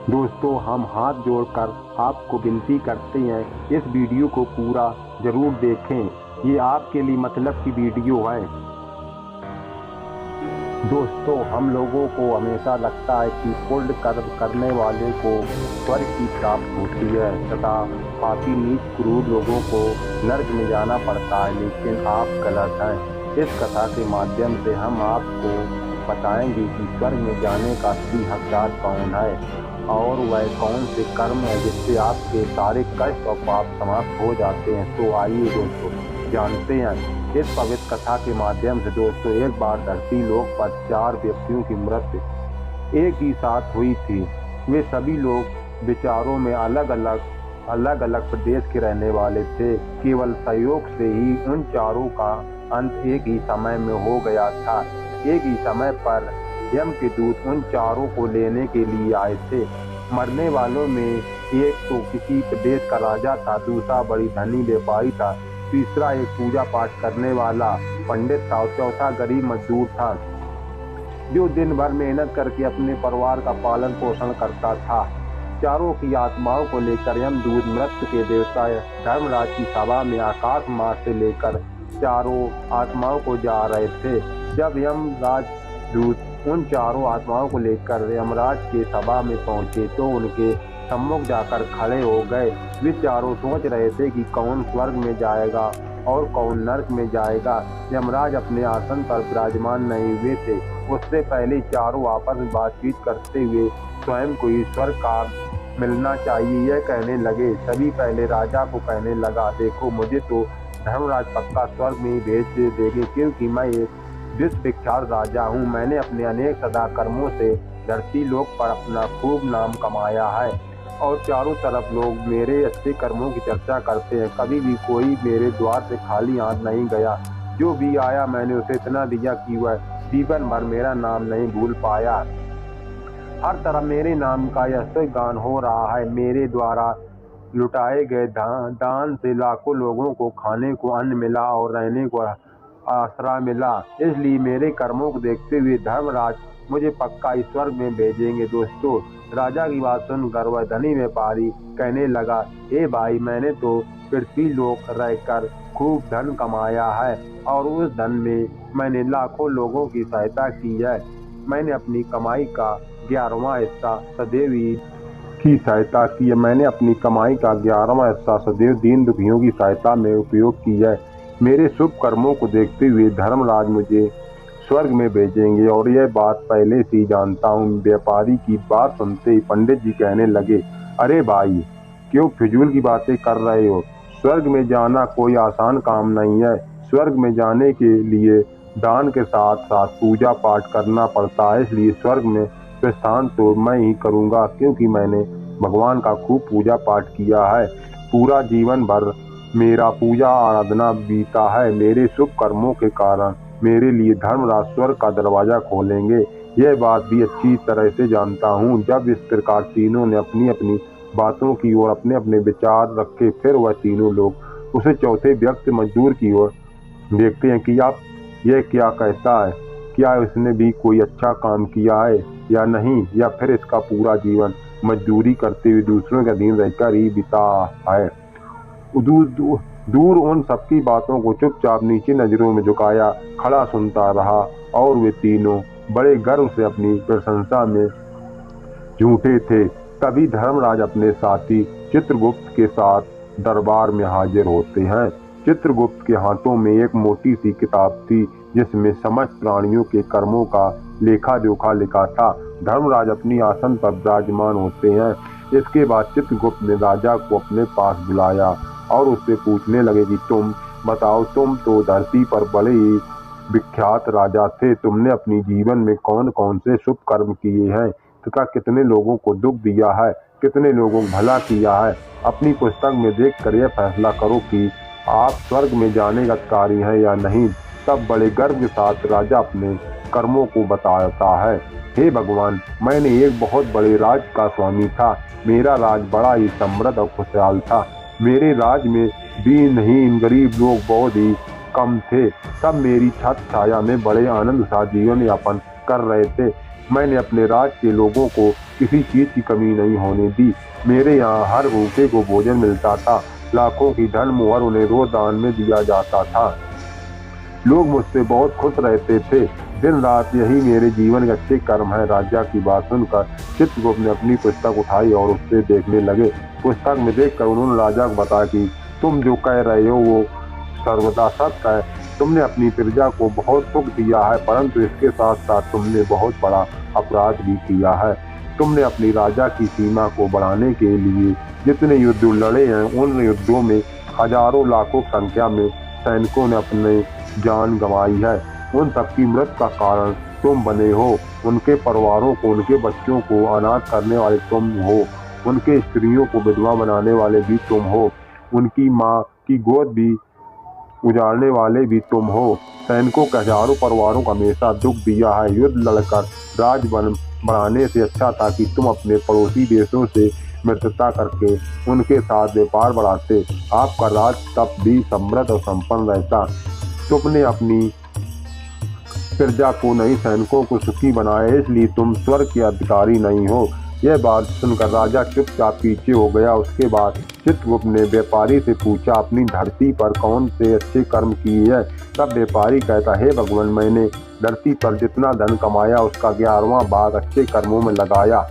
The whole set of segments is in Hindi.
दोस्तों, हम हाथ जोड़कर आपको विनती करते हैं, इस वीडियो को पूरा ज़रूर देखें। ये आपके लिए मतलब की वीडियो है। दोस्तों, हम लोगों को हमेशा लगता है कि पुण्य कर्म करने वाले को स्वर्ग की प्राप्ति होती है तथा पापी नीच क्रूर लोगों को नरक में जाना पड़ता है, लेकिन आप गलत हैं। इस कथा के माध्यम से हम आपको बताएंगे कि स्वर्ग में जाने का असली हकदार कौन है और वह कौन से कर्म है जिससे आपके सारे कष्ट और पाप समाप्त हो जाते हैं। तो आइए दोस्तों, जानते हैं इस पवित्र कथा के माध्यम से। दोस्तों, एक बार धरती लोक पर 4 व्यक्तियों की मृत्यु एक ही साथ हुई थी। वे सभी लोग विचारों में अलग अलग प्रदेश के रहने वाले थे। केवल सहयोग से ही उन चारों का अंत एक ही समय में हो गया था। एक ही समय पर यम के दूत उन चारों को लेने के लिए आए थे। मरने वालों में एक तो किसी प्रदेश का राजा था, दूसरा बड़ी धनी व्यापारी था, तीसरा एक पूजा पाठ करने वाला पंडित था और चौथा गरीब मजदूर था जो दिन भर मेहनत करके अपने परिवार का पालन पोषण करता था। चारों की आत्माओं को लेकर यमदूत मृत्यु के देवता धर्मराज की सभा में आकाश मार्ग से लेकर चारों आत्माओं को जा रहे थे। जब यमराज दूत उन चारों आत्माओं को लेकर यमराज के सभा में पहुंचे तो उनके सम्मुख जाकर खड़े हो गए। वे चारों सोच रहे थे कि कौन स्वर्ग में जाएगा और कौन नरक में जाएगा। यमराज अपने आसन पर विराजमान नहीं हुए थे। उससे पहले चारों आपस में बातचीत करते हुए स्वयं को ईश्वर का मिलना चाहिए यह कहने लगे। सभी पहले राजा को कहने लगा, देखो मुझे तो धर्मराज पक्का स्वर्ग में ही भेज देंगे, क्योंकि मैं एक विश्व विख्यात राजा हूँ। मैंने अपने अनेक सदा कर्मों से धरती लोक पर अपना खूब नाम कमाया है और चारों तरफ लोग मेरे अच्छे कर्मों की चर्चा करते हैं। कभी भी कोई मेरे द्वार से खाली हाथ नहीं गया। जो भी आया मैंने उसे इतना दिया कि वह जीवन भर मेरा नाम नहीं भूल पाया। हर तरफ मेरे नाम का यश गान हो रहा है। मेरे द्वारा लुटाए गए दान से लाखों लोगों को खाने को अन्न मिला और रहने को आसरा मिला। इसलिए मेरे कर्मों को देखते हुए धर्मराज मुझे पक्का स्वर्ग में भेजेंगे। दोस्तों, राजा की बात सुनकर वह धनी व्यापारी कहने लगा, हे भाई, मैंने तो पृथ्वी लोक रहकर खूब धन कमाया है और उस धन में मैंने लाखों लोगों की सहायता की है। मैंने अपनी कमाई का 11वां हिस्सा सदैव की सहायता की है। मैंने अपनी कमाई का 11वां हिस्सा सदैव दीन दुखियों की सहायता में उपयोग की है। मेरे शुभ कर्मों को देखते हुए धर्मराज मुझे स्वर्ग में भेजेंगे और यह बात पहले से ही जानता हूँ। व्यापारी की बात सुनते ही पंडित जी कहने लगे, अरे भाई, क्यों फिजूल की बातें कर रहे हो? स्वर्ग में जाना कोई आसान काम नहीं है। स्वर्ग में जाने के लिए दान के साथ साथ पूजा पाठ करना पड़ता है। इसलिए स्वर्ग में प्रस्थान तो मैं ही करूँगा, क्योंकि मैंने भगवान का खूब पूजा पाठ किया है। पूरा जीवन भर मेरा पूजा आराधना बीता है। मेरे शुभ कर्मों के कारण मेरे लिए धर्मराज स्वर्ग का दरवाजा खोलेंगे। यह बात भी अच्छी तरह से जानता हूँ। जब इस प्रकार तीनों ने अपनी अपनी बातों की ओर अपने अपने विचार रखे, फिर वह तीनों लोग उसे चौथे व्यक्ति मजदूर की ओर देखते हैं कि आप यह क्या कहता है, क्या इसने भी कोई अच्छा काम किया है या नहीं, या फिर इसका पूरा जीवन मजदूरी करते हुए दूसरों के अधीन रहकर ही बीता है। दूर उन सबकी बातों को चुपचाप नीचे नजरों में झुकाया खड़ा सुनता रहा और वे तीनों बड़े गर्व से अपनी प्रशंसा में झूठे थे। तभी धर्मराज अपने साथी चित्रगुप्त के साथ दरबार में हाजिर होते हैं। चित्रगुप्त के हाथों में एक मोटी सी किताब थी जिसमें समस्त प्राणियों के कर्मों का लेखा जोखा लिखा था। धर्मराज अपनी आसन पर विराजमान होते हैं। इसके बाद चित्रगुप्त ने राजा को अपने पास बुलाया और उससे पूछने लगे कि तुम बताओ, तुम तो धरती पर बड़े ही विख्यात राजा थे। तुमने अपनी जीवन में कौन कौन से शुभ कर्म किए हैं तथा कितने लोगों को दुख दिया है, कितने लोगों को भला किया है? अपनी पुस्तक में देखकर यह फैसला करो कि आप स्वर्ग में जाने का अधिकारी हैं या नहीं। तब बड़े गर्व के साथ राजा अपने कर्मों को बताता है। हे भगवान, मैंने एक बहुत बड़े राज का स्वामी था। मेरा राज बड़ा ही समृद्ध और खुशहाल था। मेरे राज में दीनहीन गरीब लोग बहुत ही कम थे। सब मेरी छत छाया में बड़े आनंद के साथ जीवन यापन कर रहे थे। मैंने अपने राज के लोगों को किसी चीज की कमी नहीं होने दी। मेरे यहाँ हर भूखे को भोजन मिलता था। लाखों की धन मुहर उन्हें रोज दान में दिया जाता था। लोग मुझसे बहुत खुश रहते थे। दिन रात यही मेरे जीवन के अच्छे कर्म है। राजा की बात सुनकर चित्रगुप्त ने अपनी पुस्तक उठाई और उससे देखने लगे। पुस्तक में देखकर उन्होंने राजा को बताया कि तुम जो कह रहे हो वो सर्वदा सत्य है। तुमने अपनी प्रजा को बहुत सुख दिया है, परंतु इसके साथ साथ तुमने बहुत बड़ा अपराध भी किया है। तुमने अपनी राजा की सीमा को बढ़ाने के लिए जितने युद्ध लड़े हैं, उन युद्धों में हजारों लाखों संख्या में सैनिकों ने अपने जान गंवाई है। उन सबकी मृत्यु का कारण तुम बने हो। उनके परिवारों को, उनके बच्चों को अनाथ करने वाले तुम हो। उनके स्त्रियों को विधवा बनाने वाले भी तुम हो। उनकी माँ की गोद भी उजाड़ने वाले भी तुम हो। सैनिकों के हजारों परिवारों को हमेशा दुख दिया है। युद्ध लड़कर राज बढ़ाने से अच्छा था कि तुम अपने पड़ोसी देशों से मित्रता करके उनके साथ व्यापार बढ़ाते। आपका राज तब भी समृद्ध और संपन्न रहता। तुमने अपनी प्रजा को नहीं, सैनिकों को सुखी बनाया, इसलिए तुम स्वर्ग के अधिकारी नहीं हो। यह बात सुनकर राजा चुपचाप पीछे हो गया। उसके बाद चित्रगुप्त ने व्यापारी से पूछा, अपनी धरती पर कौन से अच्छे कर्म किए हैं? तब व्यापारी कहता, हे भगवान, मैंने धरती पर जितना धन कमाया उसका 11वां भाग अच्छे कर्मों में लगाया।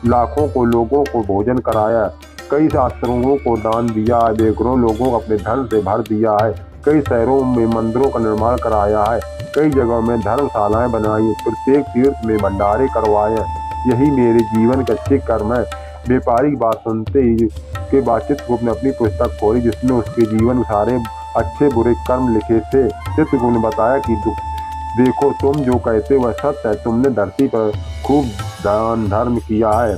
लाखों को लोगों को भोजन कराया, कई शास्त्रों को दान दिया है, बेघरों लोगों को अपने धन से भर दिया है, कई शहरों में मंदिरों का निर्माण कराया है, कई जगहों में धर्मशालाएं बनाई, प्रत्येक तीर्थ में भंडारे करवाए। यही मेरे जीवन के अच्छे कर्म है। व्यापारी की बात सुनते ही के बाद चित्रगुप्त ने अपनी पुस्तक खोली जिसमें उसके जीवन सारे अच्छे बुरे कर्म लिखे थे। चित्रगुप्त ने बताया कि देखो, तुम जो कहते वह सत्य है। तुमने धरती पर खूब दान धर्म किया है,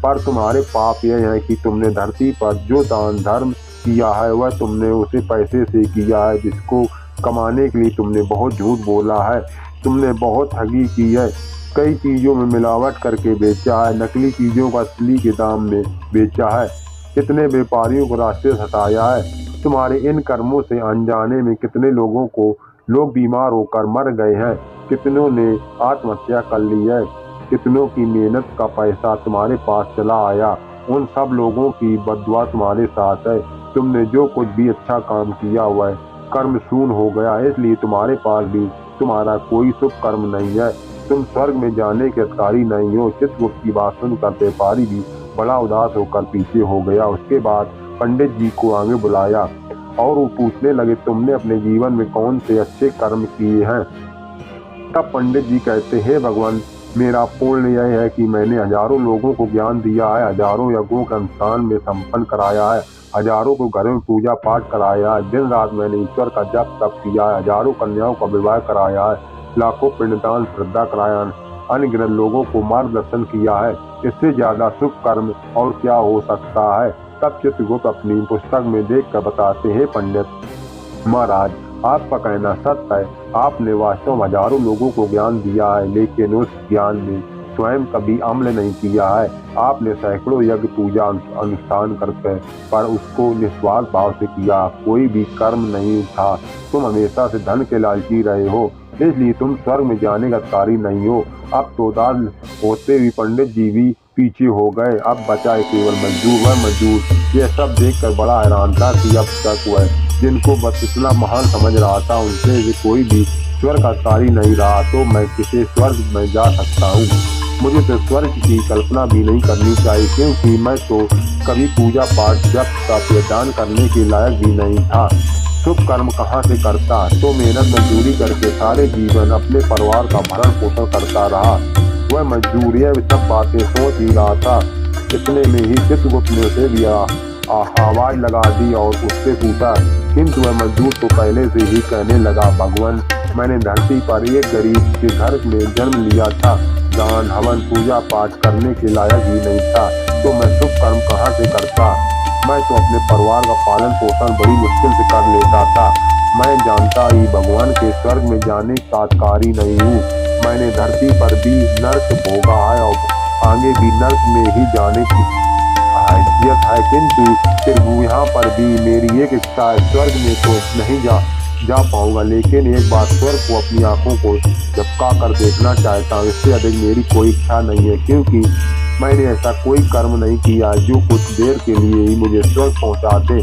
पर तुम्हारे पाप यह है कि तुमने धरती पर जो दान धर्म किया है वह तुमने उसे पैसे से किया है, जिसको कमाने के लिए तुमने बहुत झूठ बोला है। तुमने बहुत ठगी की है, कई चीज़ों में मिलावट करके बेचा है, नकली चीज़ों को असली के दाम में बेचा है, कितने व्यापारियों को रास्ते से हटाया है। तुम्हारे इन कर्मों से अनजाने में कितने लोग बीमार होकर मर गए हैं, कितनों ने आत्महत्या कर ली है, कितनों की मेहनत का पैसा तुम्हारे पास चला आया। उन सब लोगों की बददुआ तुम्हारे साथ है। तुमने जो कुछ भी अच्छा काम किया हुआ है कर्म शून्य हो गया, इसलिए तुम्हारे पास भी तुम्हारा कोई शुभ कर्म नहीं है। तुम स्वर्ग में जाने के अधिकारी नहीं हो। चित्रगुप्त की बात सुनकर व्यापारी भी बड़ा उदास होकर पीछे हो गया। उसके बाद पंडित जी को आगे बुलाया और वो पूछने लगे, तुमने अपने जीवन में कौन से अच्छे कर्म किए हैं? तब पंडित जी कहते, हे भगवान, मेरा पुण्य यह है कि मैंने हजारों लोगों को ज्ञान दिया है, हजारों यज्ञों का अनुष्ठान में संपन्न कराया है, हजारों को घरों में पूजा पाठ कराया है, दिन रात मैंने ईश्वर का जप तप किया है, हजारों कन्याओं का विवाह कराया है, लाखों पिंडदान श्रद्धा कराया, अनगिनत लोगों को मार्गदर्शन किया है। इससे ज्यादा शुभ कर्म और क्या हो सकता है? तब चित्रगुप्त अपनी पुस्तक में देखकर बताते, हे पंडित महाराज, आपका कहना सत्य है। आपने वास्तव में हजारों लोगों को ज्ञान दिया है, लेकिन उस ज्ञान में स्वयं कभी अमल नहीं किया है। आपने सैकड़ों यज्ञ पूजा अनुष्ठान करते, पर उसको निस्वार्थ भाव से किया, कोई भी कर्म नहीं था। तुम हमेशा से धन के लालची रहे हो, इसलिए तुम स्वर्ग में जाने का अधिकारी नहीं हो। अब तो दान होते हुए पंडित जी भी पीछे हो गए। अब बचा है केवल मजदूर। यह सब देखकर बड़ा हैरान था कि अब तक वह जिनको बस इतना महान समझ रहा था उनसे भी कोई भी स्वर्ग का अधिकारी नहीं रहा। तो मैं किसे स्वर्ग में जा सकता हूँ? मुझे तो स्वर्ग की कल्पना भी नहीं करनी चाहिए, क्योंकि मैं तो कभी पूजा पाठ जप तप दान करने के लायक भी नहीं था। शुभ कर्म कहाँ से करता? तो मेहनत मजदूरी करके सारे जीवन अपने परिवार का भरण पोषण करता रहा। वह मजदूर यह सब बातें सोच ही रहा था। इतने में ही चित्रगुप्त ने उसे भी आवाज लगा दी और उससे पूछा, किंतु वह मजदूर तो पहले से ही कहने लगा, भगवान, मैंने धरती पर एक गरीब के घर में जन्म लिया था, दान हवन पूजा पाठ करने के लायक ही नहीं था, तो मैं शुभ कर्म कहाँ से करता? मैं तो अपने परिवार का पालन पोषण बड़ी मुश्किल से कर लेता था। मैं जानता ही भगवान के स्वर्ग में जाने का अधिकारी नहीं हूँ। मैंने धरती पर भी नर्क भोगा है और आगे भी नर्क में ही जाने की हैसियत है, किंतु फिर यहाँ पर भी मेरी एक इच्छा है, स्वर्ग में तो नहीं जा पाऊंगा, लेकिन एक बार स्वर्ग को अपनी आंखों को झपका कर देखना चाहता हूँ। इससे अधिक मेरी कोई इच्छा नहीं है, क्योंकि मैंने ऐसा कोई कर्म नहीं किया जो कुछ देर के लिए ही मुझे स्वर्ग पहुंचा दे।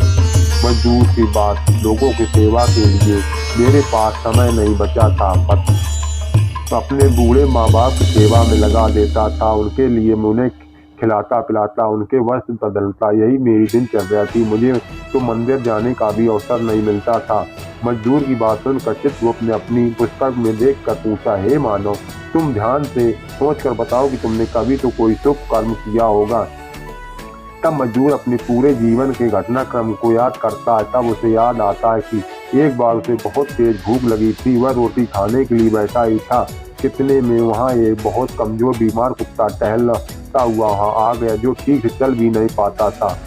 मजदूर की बात, लोगों की सेवा के लिए मेरे पास समय नहीं बचा था, पर अपने बूढ़े माँ बाप की सेवा में लगा देता था। उनके लिए मैं उन्हें खिलाता पिलाता, उनके वस्त्र बदलता, यही मेरी दिनचर्या थी। मुझे तो मंदिर जाने का भी अवसर नहीं मिलता था। मजदूर की बात सुनकर चित्रगुप्त ने अपनी पुस्तक में देखकर पूछा, हे मानव, तुम ध्यान से सोचकर बताओ कि तुमने कभी तो कोई शुभ कर्म किया होगा। तब मजदूर अपने पूरे जीवन के घटनाक्रम को याद करता है। तब उसे याद आता है कि एक बार उसे बहुत तेज भूख लगी थी। वह रोटी खाने के लिए बैठा ही था, कितने में वहाँ एक बहुत कमजोर बीमार कुत्ता टहलता हुआ वहाँ आ गया, जो ठीक से चल भी नहीं पाता था।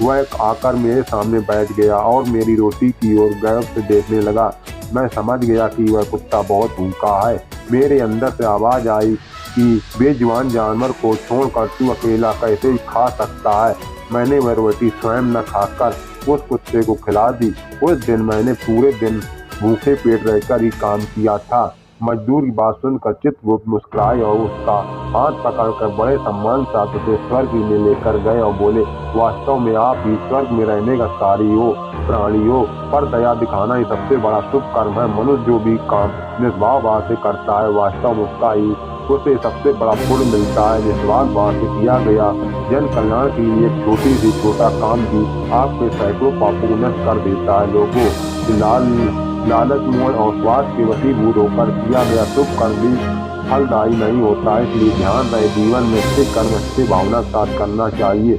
वह आकर मेरे सामने बैठ गया और मेरी रोटी की ओर गौर से देखने लगा। मैं समझ गया कि वह कुत्ता बहुत भूखा है। मेरे अंदर से आवाज आई कि बेजुबान जानवर को छोड़कर तू अकेला कैसे खा सकता है। मैंने वह रोटी स्वयं न खाकर उस कुत्ते को खिला दी। उस दिन मैंने पूरे दिन भूखे पेट रहकर ही काम किया था। मजदूर की बात सुनकर चित्रगुप्त मुस्कुराए और उसका हाथ पकड़कर बड़े सम्मान से उसे स्वर्ग में लेकर गए और बोले, वास्तव में आप ही स्वर्ग में रहने का कार्य हो, प्राणी हो, पर दया दिखाना ही सबसे बड़ा शुभ कर्म है। मनुष्य जो भी काम निस्वार्थ भाव से करता है, वास्तव में उसका ही उसे सबसे बड़ा पुण्य मिलता है। निस्वार्थ भाव से किया गया जन कल्याण के लिए एक छोटी सी छोटा काम भी आपके सैकड़ों पापों को नष्ट कर देता है। लोगों लालच, मोह और स्वार्थ के वशीभूत होकर किया गया शुभ कर्म भी फलदायी नहीं होता है। इसलिए ध्यान रहे, जीवन में अच्छे कर्म अच्छी भावना के साथ करना चाहिए।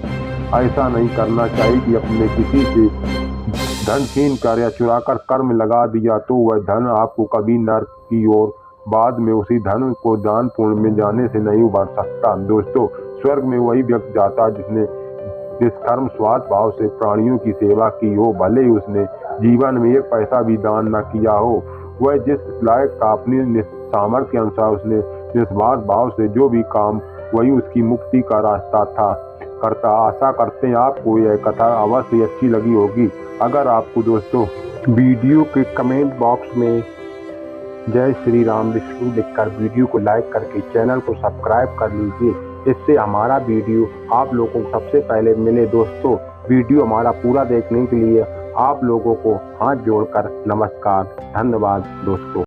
ऐसा नहीं करना चाहिए कि अपने किसी से धन छीन कर या चुरा कर कर्म लगा दिया तो वह धन आपको कभी नर्क की ओर, बाद में उसी धन को दान पुण्य में जाने से नहीं उबर सकता। दोस्तों, स्वर्ग में वही व्यक्ति जाता है जिसने निष्कर्म स्वार्थ भाव से प्राणियों की सेवा की हो, भले ही उसने जीवन में एक पैसा भी दान न किया हो। वह जिस लायक का अपनी सामर्थ्य के अनुसार उसने निस्वार्थ भाव से जो भी काम, वही उसकी मुक्ति का रास्ता था करता। आशा करते हैं आपको यह कथा अवश्य अच्छी लगी होगी। अगर आपको दोस्तों वीडियो के कमेंट बॉक्स में जय श्री राम विष्णु लिखकर वीडियो को लाइक करके चैनल को सब्सक्राइब कर लीजिए। इससे हमारा वीडियो आप लोगों को सबसे पहले मिले। दोस्तों, वीडियो हमारा पूरा देखने के लिए आप लोगों को हाथ जोड़कर नमस्कार, धन्यवाद दोस्तों।